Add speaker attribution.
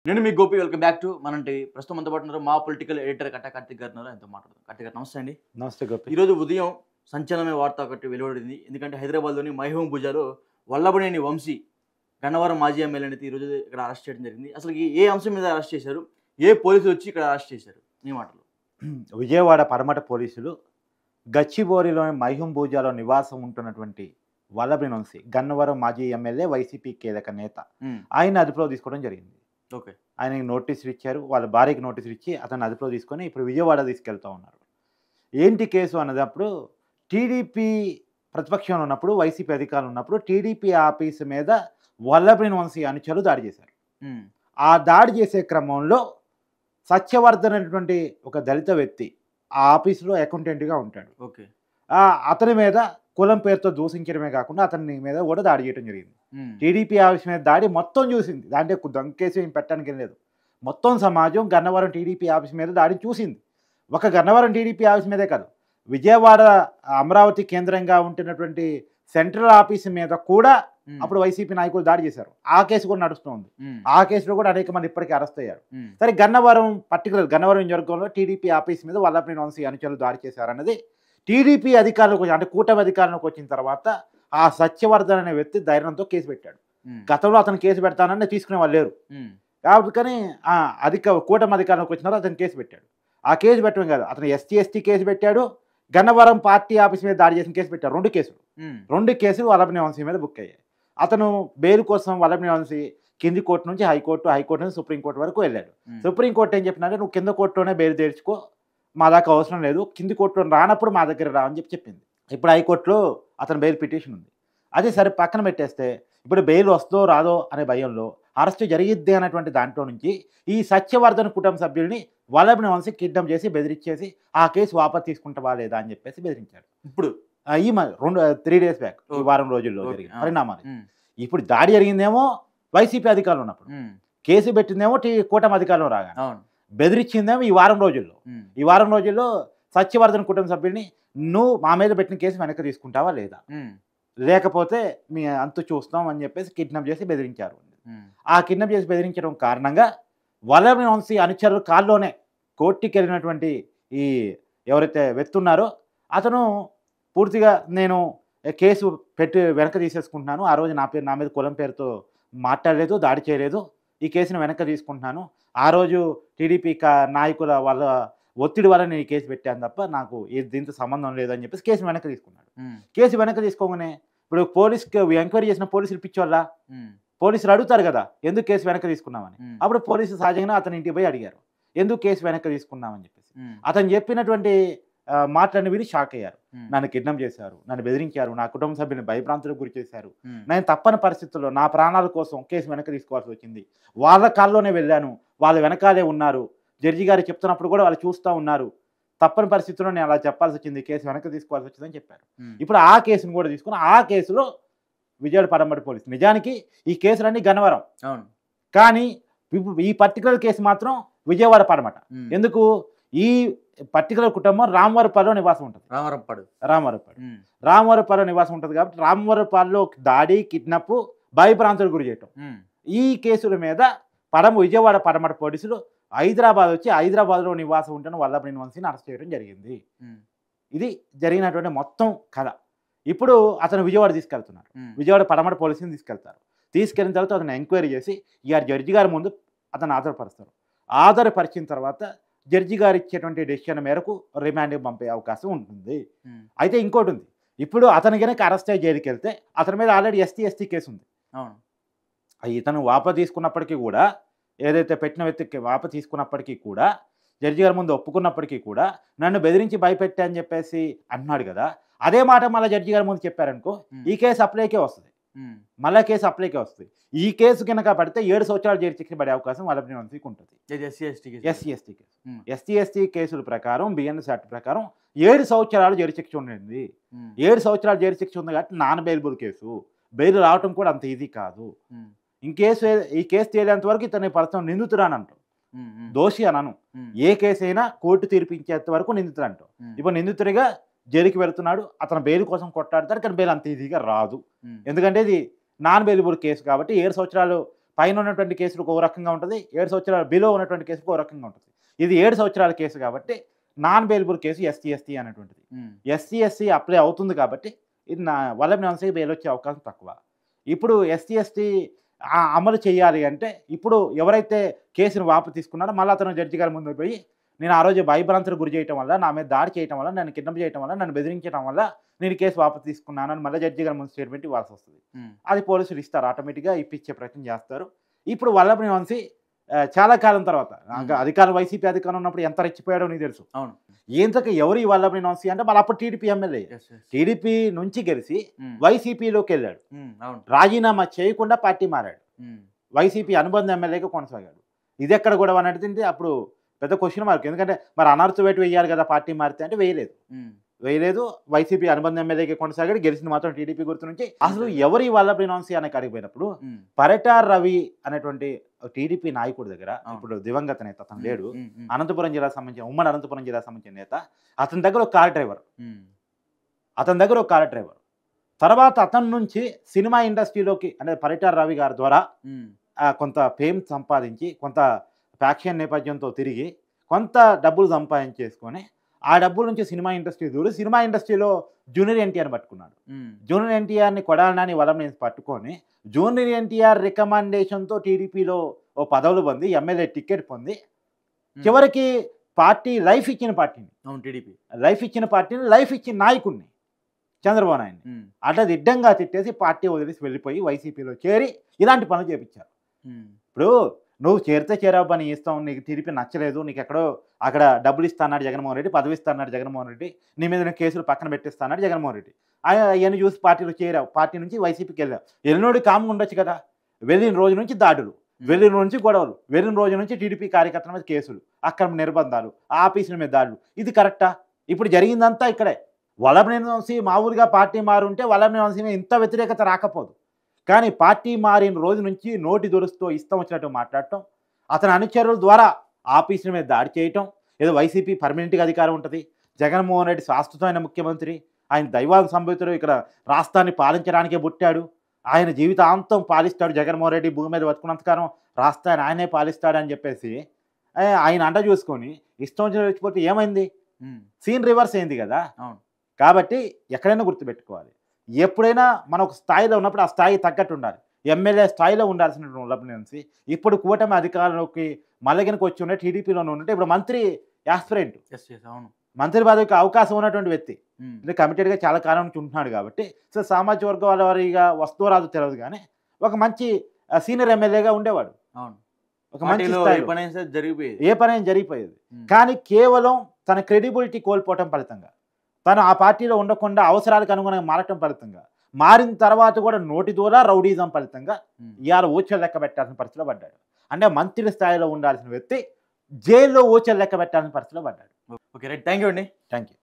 Speaker 1: నేను మీ Gopi welcome back to మన TV. ప్రస్తుతం మనతో పాటు ఉన్నారు మా పొలిటికల్ ఎడిటర్ కట్టా కార్తిక్ గారు ఉన్నారు. ఆయనతో మాట్లాడదాం. కార్తిక్ గారు నమస్తే అండి.
Speaker 2: నమస్తే గోపి.
Speaker 1: ఈరోజు ఉదయం సంచలనమైన వార్త ఒకటి వెలువడింది. ఎందుకంటే హైదరాబాద్లోని మైహూం భుజాలో వల్లభనేని వంశీ గన్నవరం మాజీ ఎమ్మెల్యేని అయితే ఈరోజు ఇక్కడ అరెస్ట్ చేయడం జరిగింది. అసలు ఏ అంశం మీద అరెస్ట్ చేశారు, ఏ పోలీసులు వచ్చి ఇక్కడ అరెస్ట్ చేశారు మీ మాటలు?
Speaker 2: విజయవాడ పడమట పోలీసులు గచ్చిబౌలిలోని మైహూం భూజాలో నివాసం ఉంటున్నటువంటి వల్లభనేని వంశీ గన్నవరం మాజీ ఎమ్మెల్యే, వైసీపీ కీలక నేత, ఆయన అదుపులో తీసుకోవడం జరిగింది.
Speaker 1: ఓకే,
Speaker 2: ఆయనకి నోటీసులు ఇచ్చారు, వాళ్ళ భార్యకి నోటీసులు ఇచ్చి అతను అదుపులో తీసుకొని ఇప్పుడు విజయవాడ తీసుకెళ్తూ ఉన్నారు. ఏంటి కేసు అన్నదప్పుడు, టీడీపీ ప్రతిపక్షంలో ఉన్నప్పుడు, వైసీపీ అధికారులు ఉన్నప్పుడు టీడీపీ ఆఫీసు మీద వల్లభనేని వంశీ అనుచరులు దాడి చేశారు. ఆ దాడి చేసే క్రమంలో సత్యవర్ధన్ అనేటువంటి ఒక దళిత వ్యక్తి ఆ ఆఫీసులో అకౌంటెంట్గా ఉంటాడు.
Speaker 1: ఓకే,
Speaker 2: అతని మీద కులం పేరుతో దూషించడమే కాకుండా అతని మీద కూడా దాడి చేయడం జరిగింది. టీడీపీ ఆఫీస్ మీద దాడి మొత్తం చూసింది, దాంట్లో దొంకేసి ఏం పెట్టడానికి లేదు. మొత్తం సమాజం గన్నవరం టీడీపీ ఆఫీస్ మీద దాడి చూసింది. ఒక గన్నవరం టీడీపీ ఆఫీస్ మీదే కాదు, విజయవాడ అమరావతి కేంద్రంగా ఉంటున్నటువంటి సెంట్రల్ ఆఫీస్ మీద కూడా అప్పుడు వైసీపీ నాయకులు దాడి చేశారు. ఆ కేసు కూడా నడుస్తుంది. ఆ కేసులో కూడా అనేక మంది ఇప్పటికీ అరెస్ట్ అయ్యారు. సరే, గన్నవరం గన్నవరం నియోజకవర్గంలో టీడీపీ ఆఫీస్ మీద వల్లభనేని వంశీ అనుచరులు దాడి చేశారన్నది టీడీపీ అధికారులకు అంటే కూటమి అధికారులకు వచ్చిన తర్వాత ఆ సత్యవర్ధన్ అనే వ్యక్తి ధైర్యంతో కేసు పెట్టాడు. గతంలో అతను కేసు పెడతానని తీసుకునే వాళ్ళు లేరు కాబట్టి, కానీ కూటమి అధికారులకు వచ్చిన తర్వాత అతను కేసు పెట్టాడు. ఆ కేసు పెట్టడం కాదు, అతను ఎస్టీ కేసు పెట్టాడు, గన్నవరం పార్టీ ఆఫీస్ మీద దాడి చేసిన కేసు పెట్టారు. రెండు కేసులు వల్లభనేని వంశీ మీద బుక్ అయ్యాయి. అతను బెయిల్ కోసం వల్లభనేని వంశీ కింది కోర్టు నుంచి హైకోర్టు నుంచి సుప్రీంకోర్టు వరకు వెళ్ళాడు. సుప్రీంకోర్టు ఏం చెప్పినారంటే, నువ్వు కింద కోర్టులోనే బెయిల్ తెచ్చుకో, మా దాకా అవసరం లేదు, కింది కోర్టులో రానప్పుడు మా దగ్గర రా అని చెప్పింది. ఇప్పుడు హైకోర్టులో అతను బెయిల్ పిటిషన్ ఉంది. అదే సరే పక్కన పెట్టేస్తే, ఇప్పుడు బెయిల్ వస్తుందో రాదో అనే భయంలో అరెస్ట్ జరిగిద్ది అనేటువంటి దాంట్లో నుంచి ఈ సత్యవర్ధన్ కుటుంబ సభ్యుల్ని వల్లభనేని వంశీ కిడ్నాప్ చేసి బెదిరించేసి ఆ కేసు వాపసు తీసుకుంటావా లేదా అని చెప్పేసి బెదిరించాడు.
Speaker 1: ఇప్పుడు
Speaker 2: ఈ 3 days బ్యాక్, ఈ వారం రోజుల్లో జరిగిన పరిణామాలు. ఇప్పుడు దాడి జరిగిందేమో వైసీపీ అధికారులు ఉన్నప్పుడు, కేసు పెట్టిందేమో కూటమి అధికారులు రాగా, బెదిరించిందేమో ఈ వారం రోజుల్లో. ఈ వారం రోజుల్లో సత్యవర్ధన్ కుటుంబ సభ్యుల్ని నువ్వు మా మీద పెట్టిన కేసు వెనక్కి తీసుకుంటావా లేదా, లేకపోతే మీ అంతు చూస్తాం అని చెప్పేసి కిడ్నాప్ చేసి బెదిరించారు. ఆ కిడ్నాప్ చేసి బెదిరించడం కారణంగా వల్లభనేని వంశీ అనుచరులు కాల్లోనే కోర్టుకి వెళ్ళినటువంటి ఈ ఎవరైతే వ్యక్తున్నారో అతను పూర్తిగా నేను కేసు పెట్టి వెనక్కి తీసేసుకుంటున్నాను, ఆ రోజు నా మీద కులం పేరుతో మాట్లాడలేదు, దాడి చేయలేదు, ఈ కేసును వెనక్కి తీసుకుంటున్నాను, ఆ రోజు టీడీపీ నాయకుల వాళ్ళ ఒత్తిడి వల్ల నేను ఈ కేసు పెట్టాను తప్ప నాకు దీంతో సంబంధం లేదని చెప్పేసి కేసు వెనక్కి తీసుకున్నాడు. కేసు వెనక్కి తీసుకోగానే ఇప్పుడు ఎంక్వైరీ చేసిన పోలీసులు పిచ్చోళ్ళ, పోలీసులు అడుగుతారు కదా ఎందుకు కేసు వెనక్కి తీసుకున్నామని. అప్పుడు పోలీసులు సహజంగా అతని ఇంటికి పోయి అడిగారు ఎందుకు కేసు వెనక్కి తీసుకున్నామని చెప్పేసి. అతను చెప్పినటువంటి మాటలను విని షాక్ అయ్యారు. నన్ను కిడ్నాప్ చేశారు, నన్ను బెదిరించారు, నా కుటుంబ సభ్యుని భయభ్రాంతులకు గురి చేశారు, నేను తప్పని పరిస్థితుల్లో నా ప్రాణాల కోసం కేసు వెనక్కి తీసుకోవాల్సి వచ్చింది, వాళ్ళ కాల్లోనే వెళ్ళాను, వాళ్ళు వెనకాలే ఉన్నారు, జడ్జి గారు చెప్తున్నప్పుడు కూడా వాళ్ళు చూస్తూ ఉన్నారు, తప్పని పరిస్థితుల్లో నేను అలా చెప్పాల్సి వచ్చింది, కేసు వెనక్కి తీసుకోవాల్సి వచ్చిందని చెప్పారు. ఇప్పుడు ఆ కేసును కూడా తీసుకుని ఆ కేసులో విజయవాడ పడమట పోలీసు, నిజానికి ఈ కేసులన్నీ గన్నవరం కానీ ఈ పర్టికులర్ కేసు మాత్రం విజయవాడ పడమట. ఎందుకు, ఈ పర్టికులర్ కుటుంబం రామవరపాడులో నివాసం ఉంటుంది. రామవరపాడులో నివాసం ఉంటుంది కాబట్టి రామవరపాడులో దాడి, కిడ్నాప్, భయభ్రాంతులకు గురి చేయటం, ఈ కేసుల మీద విజయవాడ పడమట పోలీసులు హైదరాబాద్ వచ్చి హైదరాబాద్లో నివాసం ఉంటున్న వల్లభనేని వంశీని అరెస్ట్ చేయడం జరిగింది. ఇది జరిగినటువంటి మొత్తం కథ. ఇప్పుడు అతను విజయవాడ తీసుకెళ్తున్నారు, విజయవాడ పడమట పోలీసుని తీసుకెళ్ళిన తర్వాత అతను ఎంక్వైరీ చేసి జడ్జి గారి ముందు అతను ఆధారపరుస్తారు. ఆధారపరిచిన తర్వాత జడ్జి గారు ఇచ్చేటువంటి డెసిషన్ మేరకు రిమాండ్కి పంపే అవకాశం ఉంటుంది. అయితే ఇంకోటి ఉంది, ఇప్పుడు అతను కనుక అరెస్ట్ అయ్యి జైలుకి వెళ్తే అతని మీద ఆల్రెడీ ఎస్టీ కేసు ఉంది. ఇతను వాపసు తీసుకున్నప్పటికీ కూడా, ఏదైతే పెట్టిన వ్యక్తికి వాపసు తీసుకున్నప్పటికీ కూడా, జడ్జి గారి ముందు ఒప్పుకున్నప్పటికీ కూడా నన్ను బెదిరించి భయపెట్టా అని చెప్పేసి అన్నాడు కదా, అదే మాట మళ్ళీ జడ్జి గారి ముందు చెప్పారనుకో ఈ కేసు అప్లైకే వస్తుంది, మళ్ళీ కేసు అప్లైకే వస్తుంది. ఈ కేసు కనుక పడితే 7 సంవత్సరాలు జైలు శిక్ష పడే అవకాశం వల్లభనేని వంశీకి ఉంటుంది. ఎస్సీ కేసుల ప్రకారం బిఎన్ఎస్ యాక్ట్ ప్రకారం 7 సంవత్సరాలు జైలు శిక్ష ఉంటుంది. 7 సంవత్సరాలు జైలు శిక్ష ఉంది కాబట్టి నాన్ బెయిలబుల్ కేసు, బెయిల్ రావటం కూడా అంత ఈజీ కాదు. ఈ కేసు తేలేంత వరకు ఇతని పర్సన్ నిందితురానంటాం, దోషి అనను. ఏ కేసు అయినా కోర్టు తీర్పించేంత వరకు నిందితుడు అంటాం. ఇప్పుడు నిందితుడిగా జైలుకి వెళ్తున్నాడు, అతను బెయిల్ కోసం కొట్టాడతారు, కానీ బెయిల్ అంత ఈజీగా రాదు. ఎందుకంటే ఇది నాన్ బెయిలబుల్ కేసు కాబట్టి 7 సంవత్సరాలు పైన ఉన్నటువంటి కేసులకు ఒక రకంగా ఉంటుంది, 7 సంవత్సరాల బిలో ఉన్నటువంటి కేసుకు ఒక రకంగా ఉంటుంది. ఇది 7 సంవత్సరాల కేసు కాబట్టి నాన్ బెయిలబుల్ కేసు ఎస్సీ అనేటువంటిది. ఎస్సీ అప్లై అవుతుంది కాబట్టి ఇది వల్లభనేని వంశీకి బెయిల్ వచ్చే అవకాశం తక్కువ. ఇప్పుడు ఎస్సీ అమలు చేయాలి అంటే ఇప్పుడు ఎవరైతే కేసును వాపు తీసుకున్నారో మళ్ళీ అతను జడ్జి గారి ముందు పోయి నేను ఆ రోజు భయభ్రాంతులకు గురి చేయడం వల్ల, నా మీద దాడి చేయడం వల్ల, నన్ను కిడ్నాప్ చేయడం వల్ల, నన్ను బెదిరించడం వల్ల నేను కేసు వాపసు తీసుకున్నానని మళ్ళీ జడ్జి గారి ముందు స్టేట్మెంట్ ఇవ్వాల్సి వస్తుంది. అది పోలీసులు ఇస్తారు, ఆటోమేటిక్గా ఇప్పించే ప్రయత్నం చేస్తారు. ఇప్పుడు వల్లభనేని వంశీ చాలా కాలం తర్వాత అధికారం వైసీపీ అధికారం ఉన్నప్పుడు ఎంత రెచ్చిపోయాడో నీకు తెలుసు.
Speaker 1: అవును.
Speaker 2: ఏంతకు ఎవరు ఈ వల్లభనేని వంశీ అంటే మళ్ళీ అప్పుడు టీడీపీ ఎమ్మెల్యే, టీడీపీ నుంచి గెలిచి వైసీపీలోకి వెళ్ళాడు, రాజీనామా చేయకుండా పార్టీ మారాడు, వైసీపీ అనుబంధ ఎమ్మెల్యేగా కొనసాగాడు. ఇది ఎక్కడ కూడా అనేది అప్పుడు పెద్ద క్వశ్చన్ మార్క్. ఎందుకంటే మరి అనర్తు వేటు వేయాలి కదా పార్టీ మారితే అంటే వేయలేదు. వైసీపీ అనుబంధ ఎమ్మెల్యేగా కొనసాగాడు, గెలిచింది మాత్రం టీడీపీ గుర్తు నుంచి. అసలు ఎవరి వల్లభనేని వంశీ అనే అడిగిపోయినప్పుడు పరిటార్ రవి అనేటువంటి టీడీపీ నాయకుడి దగ్గర, ఇప్పుడు దివంగత నేత అతను లేడు, అనంతపురం జిల్లా సంబంధించిన ఉమ్మడి అనంతపురం జిల్లా సంబంధించిన నేత, అతని దగ్గర ఒక కార్ డ్రైవర్, తర్వాత అతని నుంచి సినిమా ఇండస్ట్రీలోకి అంటే పరిటార్ రవి గారి ద్వారా కొంత ఫేమ్ సంపాదించి, కొంత ఫ్యాక్షన్ నేపథ్యంతో తిరిగి కొంత డబ్బులు సంపాదించేసుకొని ఆ డబ్బుల నుంచి సినిమా ఇండస్ట్రీ దూరి సినిమా ఇండస్ట్రీలో జూనియర్ ఎన్టీఆర్ని పట్టుకున్నాడు. జూనియర్ ఎన్టీఆర్ని కొడాలని వల్లభనేని పట్టుకొని జూనియర్ ఎన్టీఆర్ రికమెండేషన్తో టీడీపీలో ఓ పదవులు పొంది, ఎమ్మెల్యే టికెట్ పొంది, చివరికి పార్టీ లైఫ్ ఇచ్చిన పార్టీని లైఫ్ ఇచ్చిన నాయకుడిని చంద్రబాబు నాయుడిని అట్లా దిడ్డంగా తిట్టేసి పార్టీ వదిలేసి వెళ్ళిపోయి వైసీపీలో చేరి ఇలాంటి పనులు చేపించారు. ఇప్పుడు నువ్వు చేరితే చేరావు పని ఇస్తాం, నీకు టీడీపీ నచ్చలేదు, నీకు ఎక్కడో అక్కడ డబ్బులు ఇస్తాన్నాడు జగన్మోహన్ రెడ్డి, పదవి ఇస్తాన్నాడు జగన్మోహన్ రెడ్డి, నీ మీద కేసులు పక్కన పెట్టిస్తాన్నాడు జగన్మోహన్ రెడ్డి, అవన్నీ చూసి పార్టీలో చేరావు, పార్టీ నుంచి వైసీపీకి వెళ్ళావు. ఎల్లుండి కామ్గా ఉండొచ్చు కదా. వెళ్ళిన రోజు నుంచి దాడులు, వెళ్ళిన రోజు నుంచి గొడవలు, వెళ్ళిన రోజు నుంచి టీడీపీ కార్యకర్తల మీద కేసులు, అక్రమ నిర్బంధాలు, ఆఫీసుల మీద దాడులు. ఇది కరెక్టా? ఇప్పుడు జరిగిందంతా ఇక్కడే. వల్లభనేని వంశీ మామూలుగా పార్టీ మారుంటే వల్లభనేని వంశీ మీద ఇంత వ్యతిరేకత రాకపోదు. కానీ పార్టీ మారిన రోజు నుంచి నోటి దురుస్తూ ఇష్టం వచ్చినట్టు మాట్లాడటం, అతని అనుచరుల ద్వారా ఆఫీసుల మీద దాడి చేయటం, ఏదో వైసీపీ పర్మనెంట్గా అధికారం ఉంటుంది, జగన్మోహన్ రెడ్డి శాశ్వతమైన ముఖ్యమంత్రి, ఆయన దైవాల సంబంధితుడు, ఇక్కడ రాష్ట్రాన్ని పాలించడానికే పుట్టాడు, ఆయన జీవితాంతం పాలిస్తాడు, జగన్మోహన్ రెడ్డి భూమి మీద బతుకున్నంతకాలం రాష్ట్రాన్ని ఆయనే పాలిస్తాడని చెప్పేసి ఆయన అంట చూసుకొని ఇష్టం వచ్చిన వచ్చిపోతే ఏమైంది? సీన్ రివర్స్ అయింది కదా. కాబట్టి ఎక్కడైనా గుర్తుపెట్టుకోవాలి, ఎప్పుడైనా మనం ఒక స్థాయిలో ఉన్నప్పుడు ఆ స్థాయి తగ్గట్టు ఉండాలి. ఎమ్మెల్యే స్థాయిలో ఉండాల్సినటువంటి వల్లభనేని వంశీ ఇప్పుడు కూటమి అధికారంలోకి మల్లగినకి వచ్చి ఉంటే టీడీపీలోనే ఉంటే ఇప్పుడు మంత్రి యాస్పిరెంట్, మంత్రి పదవికి అవకాశం ఉన్నటువంటి వ్యక్తి, కమిటెడ్గా చాలా కాలం నుంచి ఉంటున్నాడు కాబట్టి సో సామాజిక వర్గం వారిగా వస్తువు రాదు తెలియదు, కానీ ఒక మంచి సీనియర్ ఎమ్మెల్యేగా ఉండేవాడు, ఒక మంచి ఏ పనైనా జరిగిపోయేది. కానీ కేవలం తన క్రెడిబిలిటీ కోల్పోవటం ఫలితంగా, తను ఆ పార్టీలో ఉండకుండా అవసరాలకు అనుగుణంగా మారటం ఫలితంగా, మారిన తర్వాత కూడా నోటి ద్వారా రౌడీజం ఫలితంగా ఇవాళ ఊచలు లెక్క పెట్టాల్సిన పరిస్థితిలో పడ్డాడు. అంటే మంత్రి స్థాయిలో ఉండాల్సిన వ్యక్తి జైల్లో ఊచలు లెక్క పెట్టాల్సిన పరిస్థితిలో పడ్డాడు.
Speaker 1: ఓకే రైట్, థ్యాంక్ యూ అండి.
Speaker 2: Thank you.